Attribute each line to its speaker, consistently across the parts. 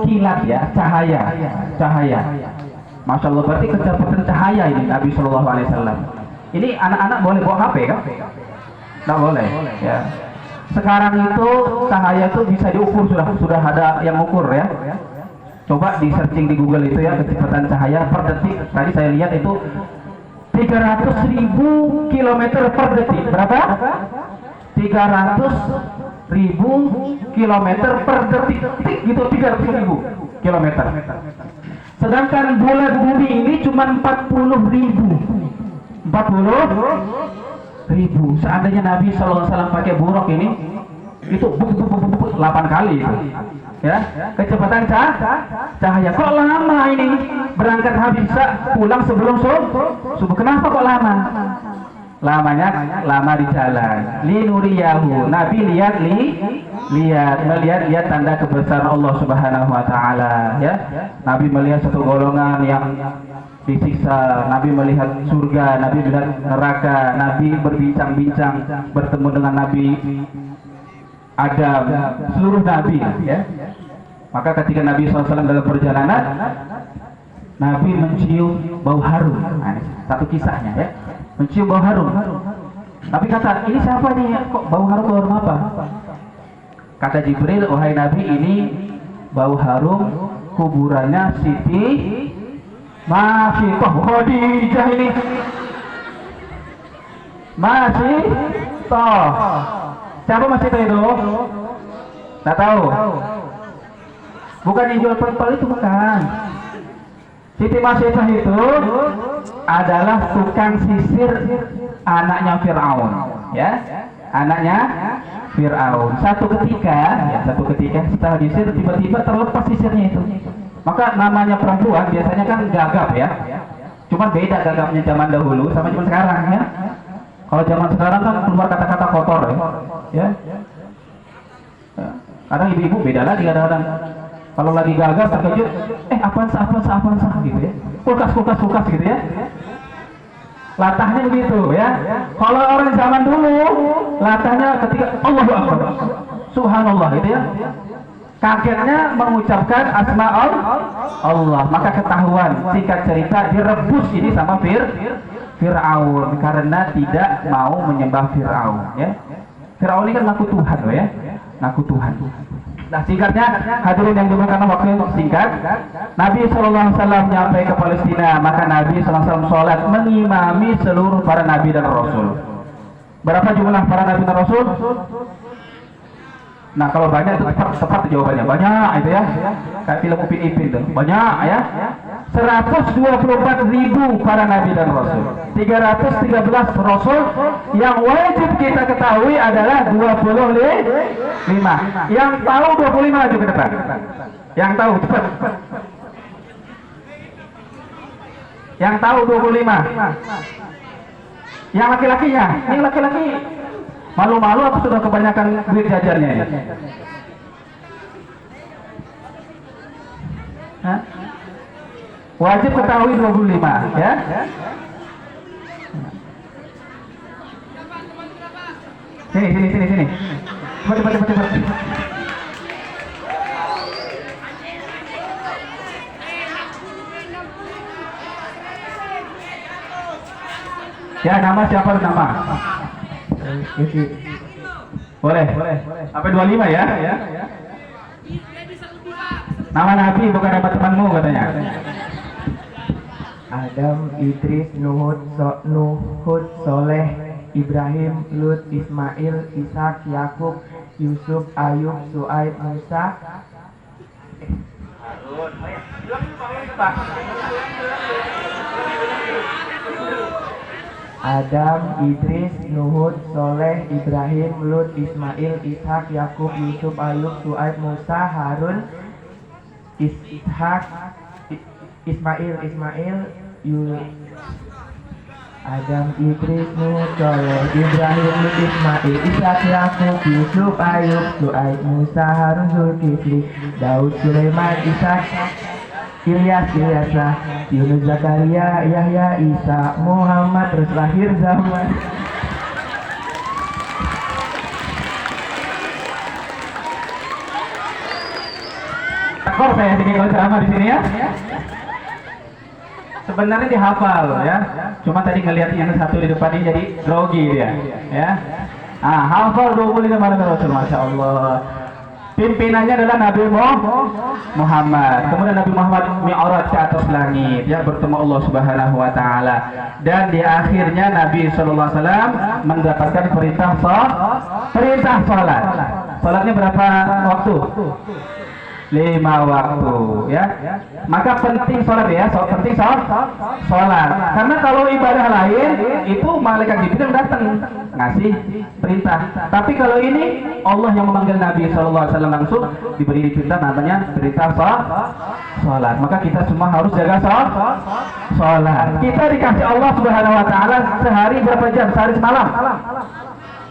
Speaker 1: kilat ya, cahaya. Masya Allah, berarti kecepatan cahaya ini Nabi Shallallahu Alaihi Wasallam. Ini anak-anak boleh bawa HP kan? Tidak boleh. Ya. Sekarang itu cahaya itu bisa diukur, sudah ada yang ukur ya. Coba di searching di Google itu ya, kecepatan cahaya per detik. Tadi saya lihat itu 300.000 kilometer per detik. Berapa? 300.000 kilometer per detik. Gitu, 300.000 kilometer. Sedangkan bulan bumi ini cuma 40.000. 40.000. Seandainya Nabi SAW pakai buruk ini, itu 8 kali itu. Ya, kecepatan cahaya. Kok lama ini? Berangkat bisa pulang sebelum subuh. Kenapa kok lama? Lama di jalan. Linuriyahu. Nabi melihat tanda kebesaran Allah Subhanahu wa taala, ya. Nabi melihat satu golongan yang disiksa, Nabi melihat surga, Nabi melihat neraka, Nabi berbincang-bincang bertemu dengan Nabi Adam, seluruh nabi ya. Maka ketika Nabi SAW dalam perjalanan, Nabi mencium bau harum. Nah, satu kisahnya ya, mencium bau harum. Tapi kata, ini siapa nih? Kok bau harum apa? Kata Jibril, wahai Nabi, ini bau harum kuburannya Siti masih Khadijah ini. Masih toh. Siapa masih tahu itu? Tidak tahu. Bukan yang jual pentol itu, bukan. Siti Masyidah itu adalah tukang sisir anaknya Fir'aun, ya. Anaknya Fir'aun. Satu ketika setelah disisir tiba-tiba terlepas sisirnya itu. Maka namanya perempuan biasanya kan gagap ya. Cuma beda gagapnya zaman dahulu sama zaman sekarang ya. Kalau zaman sekarang kan keluar kata-kata kotor ya. Kadang ibu-ibu beda lagi kadang-kadang. Kalau lagi gagap terkejut, apaan sah gitu ya. Kulkas gitu ya. Latahnya begitu ya. Kalau orang zaman dulu, latahnya ketika Allahu Akbar, Subhanallah gitu ya. Kagetnya mengucapkan asma Allah, maka ketahuan. Singkat cerita, direbus ini sama Fir'aun karena tidak mau menyembah Fir'aun ya. Fir'aun ini kan ngaku Tuhan loh ya, ngaku Tuhan. Nah singkatnya, hadirin yang dimuliakan waktu yang singkat, Nabi SAW nyampe ke Palestina, maka Nabi SAW sholat mengimami seluruh para Nabi dan Rasul. Berapa jumlah para Nabi dan Rasul? Nah kalau banyak itu tepat jawabannya, banyak itu ya, kayak film Upin Ipin itu, banyak ya. 124.000 para Nabi dan Rasul, 313 Rasul. Yang wajib kita ketahui adalah 25. Yang tahu 25 maju ke depan. Yang tahu cepat. Yang tahu 25. Yang laki-lakinya, ini laki-laki malu-malu atau sudah kebanyakan duit jajannya ini? Hah? Wajib ketahui 25 ya. Sini. Cepat. Ya, nama siapa nama? Boleh. Sampai 25 ya. Nama Nabi bukan nama temanmu katanya.
Speaker 2: Adam, Idris, Nuhud, Soleh, Ibrahim, Lut, Ismail, Ishak, Yakub, Yusuf, Ayub, Suaib, Musa. Adam, Idris, Nuhud, Soleh, Ibrahim, Lut, Ismail, Ishak, Yakub, Yusuf, Ayub, Suaib, Musa, Harun, Ishak, Ismail, Adam, Idris, Nuh, Soleh, Ibrahim, Lut, Ismail, Ishak, Yakub, Yusuf, Ayub, Suaib, Musa, Harun, Zulkifli, Daud, Sulaiman, Ishak, Ilyas, Yunus, Zakaria, Yahya, Isa, Muhammad, terus lahir zaman.
Speaker 1: tekor saya sedikit kalau ceramah di sini ya. Sebenarnya dihafal ya. Cuma tadi ngelihat yang satu di depan ini jadi grogi dia, ya. Hafal 25 malam Rasul, masya Allah. Pimpinannya adalah Nabi Muhammad. Kemudian Nabi Muhammad mi'raj ke atas langit, ya, bertemu Allah Subhanahu wa taala. Dan di akhirnya Nabi sallallahu alaihi wasallam mendapatkan perintah salat. Salatnya berapa waktu? 5 waktu, ya. Maka penting sholat ya, penting sholat. Karena kalau ibadah lain itu malaikat Jibril datang ngasih perintah. Tapi kalau ini Allah yang memanggil Nabi SAW langsung diberi perintah, namanya perintah sholat. Maka kita semua harus jaga sholat. Kita dikasih Allah Subhanahu Wa Taala sehari berapa jam? Sehari semalam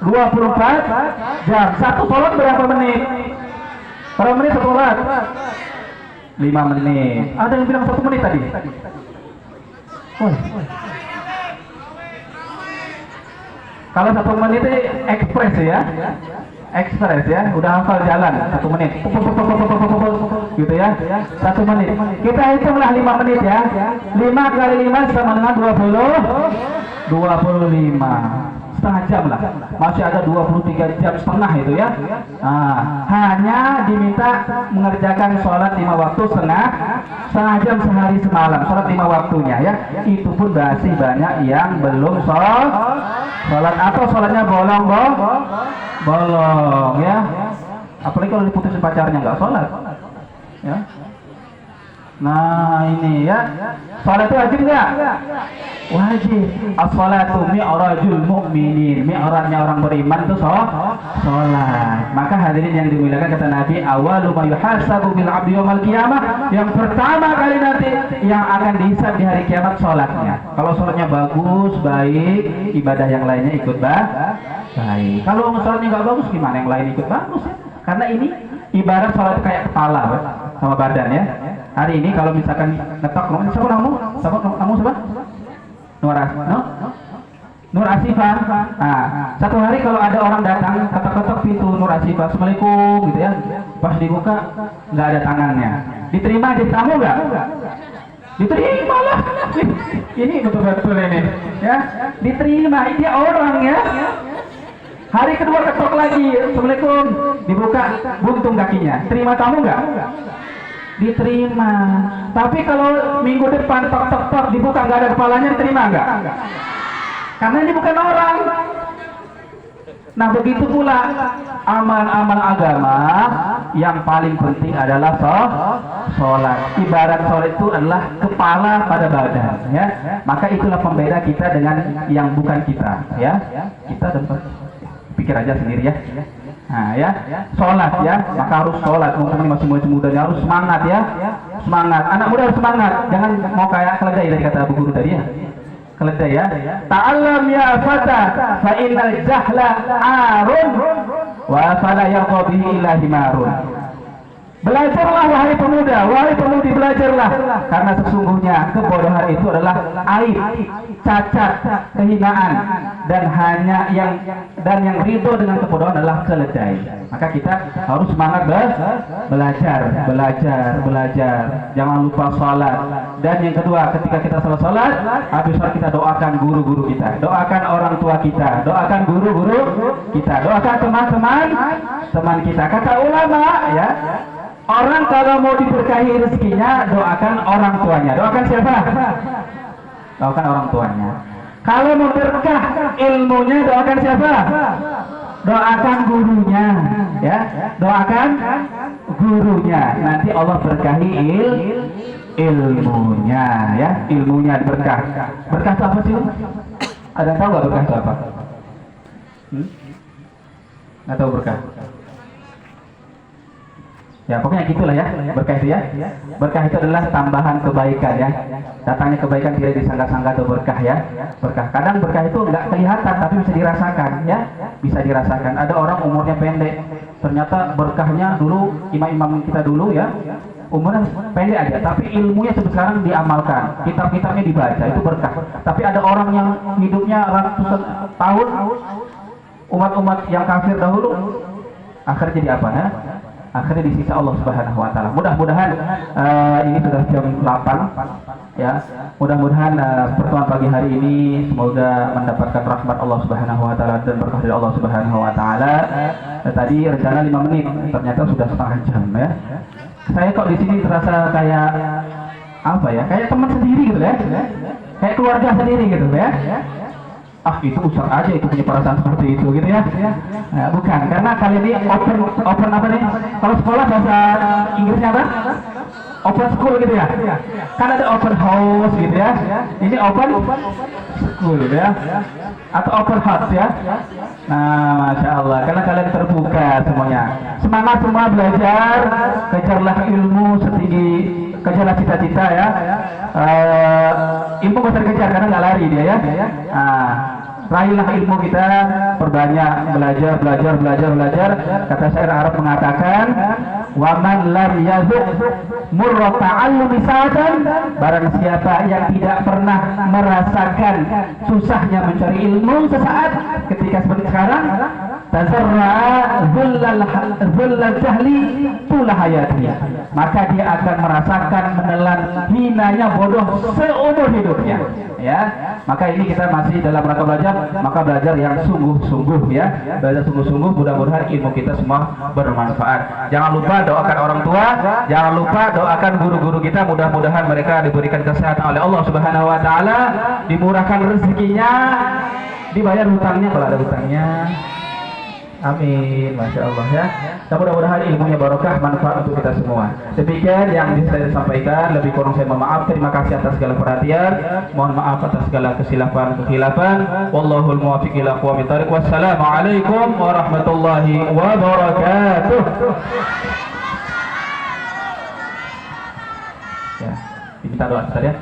Speaker 1: 24 jam. Satu sholat berapa menit? Berapa menit satu sholat? 5 menit. Ada yang bilang 1 menit tadi? Kalau 1 menit itu ekspres ya. Ekspres ya, udah hafal jalan 1 menit. Gitu ya. 1 menit. Kita hitunglah 5 menit ya. 5 kali 5 sama dengan 25. Setengah jam lah, masih ada 23 jam setengah itu ya. Hanya diminta mengerjakan sholat 5 waktu setengah jam sehari semalam, sholat 5 waktunya ya. Itu pun masih banyak yang belum sholat atau sholatnya bolong ya. Apalagi kalau diputusin pacarnya nggak sholat ya. Nah ini ya, sholat itu wajib nggak? Wajib. As-sholatu mi'rajul mu'minin. Mi'rajnya orang beriman itu sholat. Maka hadirin yang dimuliakan, kata Nabi, awalu ma yuhasabu bil abdi yaumal qiyamah, yang pertama kali nanti yang akan dihisab di hari kiamat sholatnya. Kalau sholatnya bagus, baik, ibadah yang lainnya ikut baik. Kalau sholatnya nggak bagus, gimana yang lain ikut bagus ya? Karena ini ibarat sholat kayak kepala sama badan ya. Hari ini kalau misalkan ngetok, siapa kamu? Siapa? Nur Asifah. Satu hari kalau ada orang datang ketok-ketok pintu Nur Asifah, Assalamualaikum gitu ya. Pas dibuka nggak ada tangannya. Diterima jadi tamu nggak? Diterima lah. Ini betul-betul ini ya. Diterima, dia orang ya. Hari kedua ketok lagi, Assalamualaikum, dibuka buntung kakinya. Terima tamu nggak? Diterima. Tapi kalau minggu depan tok dibuka nggak ada kepalanya, diterima nggak? Karena ini bukan orang. Nah begitu pula amal-amal agama yang paling penting adalah sholat. Ibarat sholat itu adalah kepala pada badan ya. Maka itulah pembeda kita dengan yang bukan kita ya. Kita dapat pikir aja sendiri ya. Nah ya, sholat ya, maka harus sholat. Mumpung ini masih mudanya harus semangat ya, semangat. Anak muda harus semangat, jangan mau kayak keledai tadi kata Bu Guru tadi ya. Keledai ya. Ta'allam ya fata, fa innal jahla arun, wa fala yarqa bihi illa himarun. Belajarlah wahai pemuda, wahai pemudi, belajarlah, karena sesungguhnya kebodohan itu adalah aib, cacat, kehinaan, dan yang ridho dengan kebodohan adalah keledai. Maka kita harus semangat belajar. Jangan lupa sholat. Dan yang kedua, ketika kita sholat, habis sholat kita doakan guru-guru kita, doakan orang tua kita, doakan guru-guru kita, doakan teman-teman kita. Kata ulama ya, orang kalau mau diberkahi rezekinya, doakan orang tuanya. Doakan siapa? Doakan orang tuanya. Kalau mau berkah ilmunya, doakan siapa? Doakan gurunya, ya. Doakan gurunya. Nanti Allah berkahi ilmunya, ya. Ilmunya berkah. Berkah itu apa sih? Ada yang tahu nggak berkah itu apa? Nggak tahu berkah? Ya pokoknya gitulah ya, berkah itu ya. Berkah itu adalah tambahan kebaikan ya. Datangnya kebaikan tidak disangka-sangka itu berkah ya. Berkah. Kadang berkah itu nggak kelihatan tapi bisa dirasakan ya. Bisa dirasakan. Ada orang umurnya pendek, ternyata berkahnya dulu imam-imam kita dulu ya, umurnya pendek aja, tapi ilmunya sampai sekarang diamalkan, kitab-kitabnya dibaca, itu berkah. Tapi ada orang yang hidupnya ratusan tahun, umat-umat yang kafir dahulu, akhirnya jadi apa ya? akhirnya disiksa Allah Subhanahu wa taala. Mudah-mudahan ini sudah jam 8 ya. Mudah-mudahan pertemuan pagi hari ini semoga mendapatkan rahmat Allah Subhanahu wa taala dan berkah dari Allah Subhanahu wa taala. Tadi rencana 5 menit, ternyata sudah setengah jam ya. Saya kok di sini terasa kayak apa ya? Kayak teman sendiri gitu ya. Kayak keluarga sendiri gitu ya. Ah itu Ustaz aja itu punya perasaan seperti itu gitu ya. Nah, bukan, karena kalian ini open apa nih? Kalau sekolah bahasa Inggrisnya apa? Open school gitu ya. Kan ada open house gitu ya. Ini open school gitu ya. Atau open heart ya. Nah, Masya Allah, karena kalian terbuka semuanya. Semangat semua belajar, kejarlah ilmu setinggi, kejarlah cita-cita ya. Ilmu besar kejar karena nggak lari dia ya. Raihlah ilmu kita, perbanyak belajar. Kata syair Arab mengatakan, waman lam yazuq murra ta'allumi sa'atan, barang siapa yang tidak pernah merasakan susahnya mencari ilmu sesaat ketika seperti sekarang, tazarra'a dhullal jahli tula hayati, maka dia akan merasakan menelan hinanya bodoh seumur hidupnya ya. Maka ini kita masih dalam rangka belajar, maka belajar yang sungguh-sungguh ya, belajar sungguh-sungguh. Mudah-mudahan ilmu kita semua bermanfaat. Jangan lupa doakan orang tua, jangan lupa doakan guru-guru kita, mudah-mudahan mereka diberikan kesehatan oleh Allah Subhanahu wa taala, dimurahkan rezekinya, dibayar hutangnya kalau ada hutangnya. Amin, Masya Allah ya. Dan mudah-mudahan ilmunya barokah, manfaat untuk kita semua. Demikian yang bisa saya sampaikan, lebih kurang saya mohon maaf. Terima kasih atas segala perhatian. Mohon maaf atas segala kesilapan. Wallahul muwaffiq ila aqwamit thoriq. Wassalamualaikum warahmatullahi wabarakatuh. Ya, diminta doa Ustaz ya.